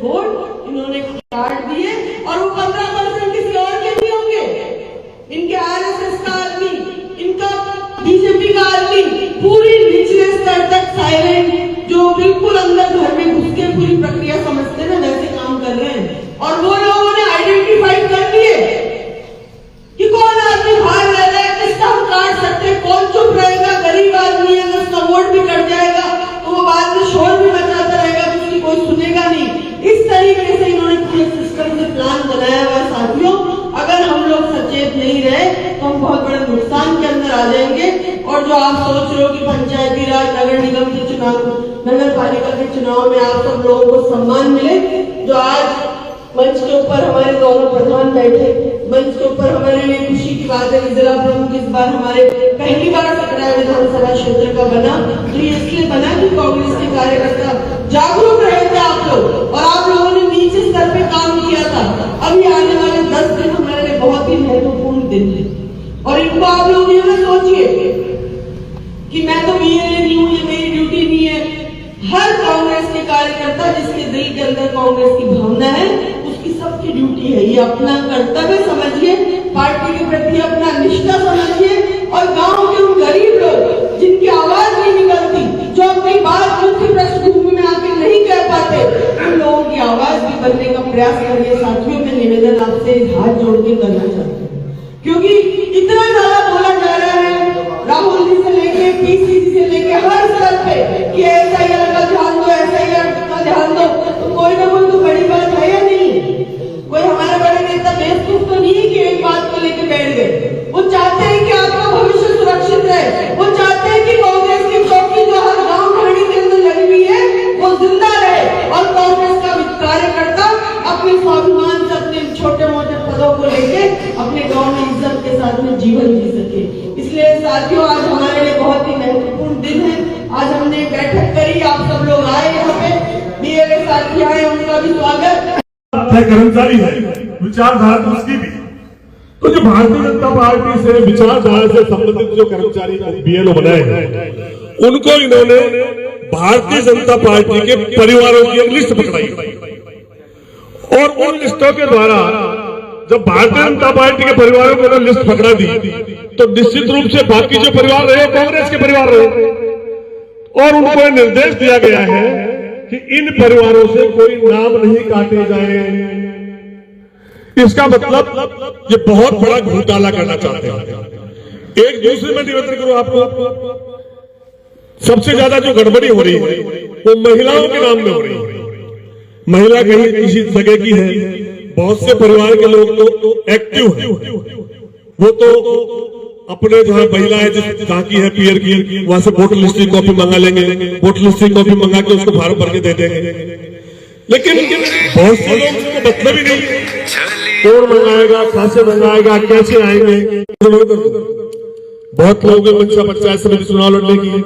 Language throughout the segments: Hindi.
वोट इन्होंने काट दिए और वो 15% किसी और के नहीं होंगे। इनके आरएसएस का आदमी, इनका बीजेपी का आदमी पूरी निचले स्तर तक साइलेंट, जो बिल्कुल अंदर घर में घुस के पूरी प्रक्रिया समझते हैं वैसे काम कर रहे हैं। और वो लोगों ने आइडेंटिफाई कर लिए कि कौन आदमी बाहर रह रहा है, किसका हम काट सकते हैं, कौन चुप रहेगा, गरीब आदमी है, उसका वोट भी कट जाएगा तो वो बाद में शोर भी मचाता रहेगा तो उसकी कोई सुनेगा नहीं। इस तरीके से इन्होंने पूरे सिस्टम से प्लान बनाया हुआ है। साथियों, अगर हम लोग सचेत नहीं रहे तो हम बहुत बड़े नुकसान के अंदर आ जाएंगे। और जो आप सोच रहे हो कि पंचायती राज, नगर निगम के चुनाव, नगर पालिका के चुनाव में आप सब लोगों को सम्मान मिले, जो आज मंच के ऊपर हमारे दोनों प्रधान बैठे, मंच के ऊपर हमारे लिए खुशी की बात है कि जिला प्रमुख इस बार हमारे पहली बार सकरा विधानसभा क्षेत्र का बना। तो ये इसलिए बना कि कांग्रेस के कार्यकर्ता जागरूक रहे थे आप लोग, और आप लोगों ने नीचे स्तर पे काम किया था। अभी आने वाले 10 दिन हमारे लिए बहुत ही महत्वपूर्ण दिन है, और इनको आप लोग ये ना सोचिए कि मैं तो बीएलए नहीं हूं, ये मेरी ड्यूटी नहीं है। हर कांग्रेस के कार्यकर्ता जिसके दिल के अंदर कांग्रेस की भावना है, उसकी सबकी ड्यूटी है। ये अपना कर्तव्य समझिए, पार्टी के प्रति अपना निष्ठा समझिए, और गांव के उन गरीब लोग जिनकी आवाज नहीं निकलती, जो अपनी बात मुख्य पृष्ठभूमि में आके नहीं कह पाते, उन लोगों की आवाज भी बनने का प्रयास करिए। साथियों, मैं निवेदन आपसे हाथ जोड़ के करना चाहती हूँ, क्योंकि इतना ज्यादा बोला जा रहा है राहुल जी से लेके पीसीसी से लेके हर स्तर पे कि एसआईआर का ध्यान दो, एसआईआर का ध्यान दो। तो कोई ना कोई तो बड़ी बात है या नहीं? कोई हमारे बड़े नेता बेवकूफ तो नहीं है कि एक बात को लेके बैठ गए। वो चाहते हैं कि आपका भविष्य सुरक्षित रहे, वो चाहते हैं कि कांग्रेस की चौकी जो हर गांव ढाणी के अंदर लगी हुई है वो जिंदा रहे, और कांग्रेस का कार्यकर्ता अपने स्वाभिमान से अपने छोटे मोटे पदों को लेके अपने गांव में इज्जत के साथ में जीवन जी सके। इसलिए साथियों, आज हमारे लिए बहुत ही महत्वपूर्ण दिन है। आज हमने एक बैठक करी, आप सब लोग आए यहाँ पे, मेरे साथी आए, उनका भी स्वागत। कर्मचारी है, विचारधारा तो उसकी भी, तो जो भारतीय जनता पार्टी से विचारधारा से संबंधित जो कर्मचारी बीएलओ बनाए हैं, उनको इन्होंने भारतीय जनता पार्टी के परिवारों की एक लिस्ट पकड़ाई, और उन लिस्टों के द्वारा जब भारतीय जनता पार्टी के परिवारों को लिस्ट पकड़ा दी, तो निश्चित रूप से बाकी जो परिवार रहे कांग्रेस के परिवार रहे, और उनको निर्देश दिया गया है कि इन परिवारों से कोई नाम नहीं काटे जाए। इसका मतलब ये बहुत बड़ा घोटाला करना चाहते हैं। एक दूसरे में निवेदन करूं आपको, सबसे ज्यादा जो गड़बड़ी हो रही है वो महिलाओं के नाम में हो रही है। महिला कहीं किसी जगह की है, बहुत से परिवार के लोग तो एक्टिव हैं, वो तो अपने जहां महिला है जहां की है पीयर की, वहां से वोटर लिस्ट की कॉपी मंगा लेंगे, वोटर लिस्ट की कॉपी मंगा के उसको फार्म भर के दे देंगे। लेकिन बहुत से लोग उसको मतलब ही नहीं, कौन मंगाएगा, कहां से मंगाएगा, कैसे आएंगे। बहुत लोगों के मंशा पंचायत समिति चुनाव लड़ने की है,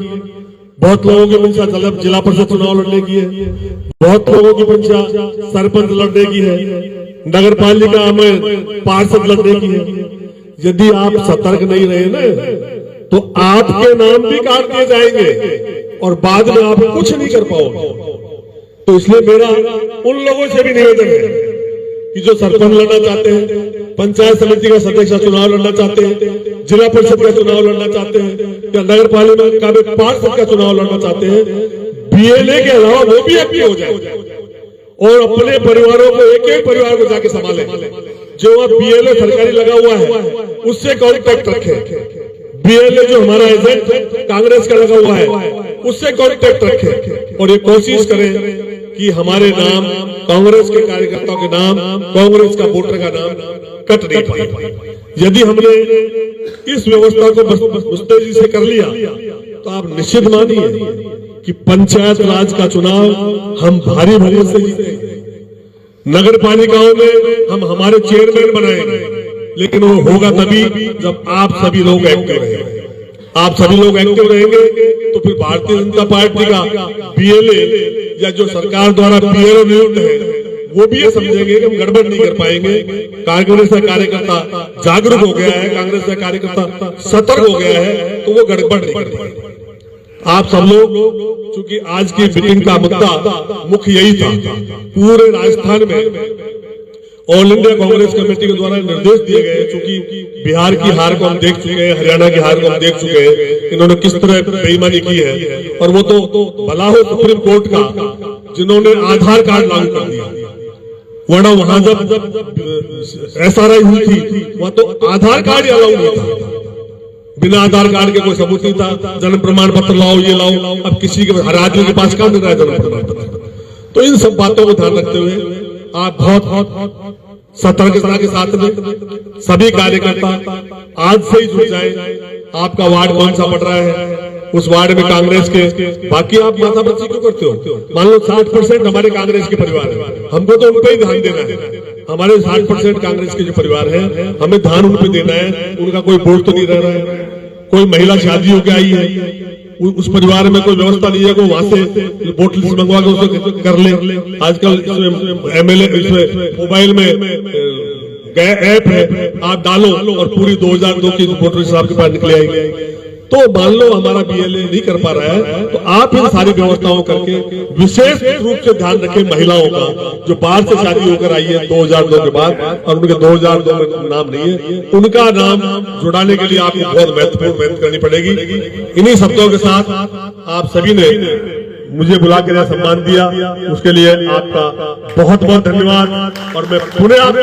बहुत लोगों की मंशा जिला परिषद चुनाव लड़ने की है, बहुत लोगों की मंशा सरपंच लड़ने की है, नगर पालिका में पार्षद लड़ने की है। यदि आप सतर्क नहीं रहे ना, तो आपके नाम भी काट दिए जाएंगे और बाद में आप कुछ नहीं कर पाओगे। तो इसलिए मेरा उन लोगों से भी निवेदन है कि जो सरपंच लड़ना चाहते हैं, पंचायत समिति का सदस्य का चुनाव लड़ना चाहते हैं, जिला परिषद का चुनाव लड़ना चाहते हैं, या नगर पालिका का पार्षद का चुनाव लड़ना चाहते हैं, बीएलए के अलावा वो भी एक्टिव हो जाए और अपने परिवारों को, एक एक परिवार को जाके संभाले। जो अब बीएलए सरकारी लगा हुआ है उससे कांटेक्ट रखे, बीएलए जो हमारा एजेंट कांग्रेस का लगा हुआ है उससे कांटेक्ट रखे, और ये कोशिश करें कि हमारे नाम, कांग्रेस के कार्यकर्ताओं के नाम, कांग्रेस का वोटर का नाम कट नहीं पाए। यदि हमने इस व्यवस्था को मुस्तैदी से कर लिया तो आप निश्चित मानिए कि पंचायत राज का चुनाव हम भारी बहुमत से जीतेंगे। नगर पालिकाओं में हम हमारे चेयरमैन बनाएंगे, लेकिन वो होगा तभी जब आप सभी लोग एक्टिव रहेंगे। आप सभी लोग एक्टिव रहेंगे तो फिर भारतीय जनता पार्टी का बीएलए या जो सरकार द्वारा पीएलओ नियुक्त है वो भी ये समझेंगे कि हम गड़बड़ नहीं कर पाएंगे। कांग्रेस का कार्यकर्ता जागरूक हो गया है, कांग्रेस का कार्यकर्ता सतर्क हो गया है, तो वो गड़बड़ नहीं कर पाएंगे। आप सब लोग, चूंकि आज की मीटिंग का मुद्दा मुख्य यही था, पूरे राजस्थान में ऑल इंडिया कांग्रेस कमेटी के द्वारा निर्देश दिए गए, चूंकि बिहार की हार को हम देख चुके हैं, हरियाणा की हार को हम देख चुके हैं, इन्होंने किस तरह बेईमानी की है। और वो तो भला हो सुप्रीम कोर्ट का, जिन्होंने आधार कार्ड लागू कर दिया, वरना वहां जब SRI हुई थी वहां तो आधार कार्ड ही अलाउ नहीं था। बिना आधार कार्ड के कोई सबूत नहीं था, जन्म प्रमाण पत्र लाओ, ये लाओ। अब किसी के, हर आदमी के पास कहाँ मिल रहा है जन्म प्रमाण पत्र। तो इन सब बातों को ध्यान रखते हुए आप बहुत सतर्कता के साथ में सभी कार्यकर्ता आज से ही जुड़ जाए। आपका वार्ड कौन सा पड़ रहा है, उस वार्ड में कांग्रेस के, बाकी आप माथापच्ची क्यों करते हो? मान लो 60% हमारे कांग्रेस के परिवार है, हमको तो उन पर ही ध्यान देना है। हमारे 60% कांग्रेस के जो परिवार है, हमें ध्यान उन पर देना है। उनका कोई बोझ तो नहीं रह रहा है। कोई महिला शादी होकर आई है, उस परिवार में कोई व्यवस्था नहीं है को वहां से बोतल से मंगवा के उसे कर ले। आजकल MLA मोबाइल में ऐप है, आप डालो और पूरी 2002 की वोटर लिस्ट आपके पास निकले आएगी। तो मान लो हमारा BLA नहीं कर पा रहा है, तो आप इन सारी व्यवस्थाओं करके विशेष रूप से ध्यान रखें महिलाओं का, जो बाहर से शादी होकर आई है 2002 के बाद और उनके 2002 में नाम नहीं है, उनका नाम जुड़ाने के लिए आपको बहुत महत्वपूर्ण मेहनत करनी पड़ेगी। इन्हीं शब्दों के साथ आप सभी ने मुझे बुला कर सम्मान दिया, उसके लिए आपका बहुत बहुत धन्यवाद। और मैं पुनः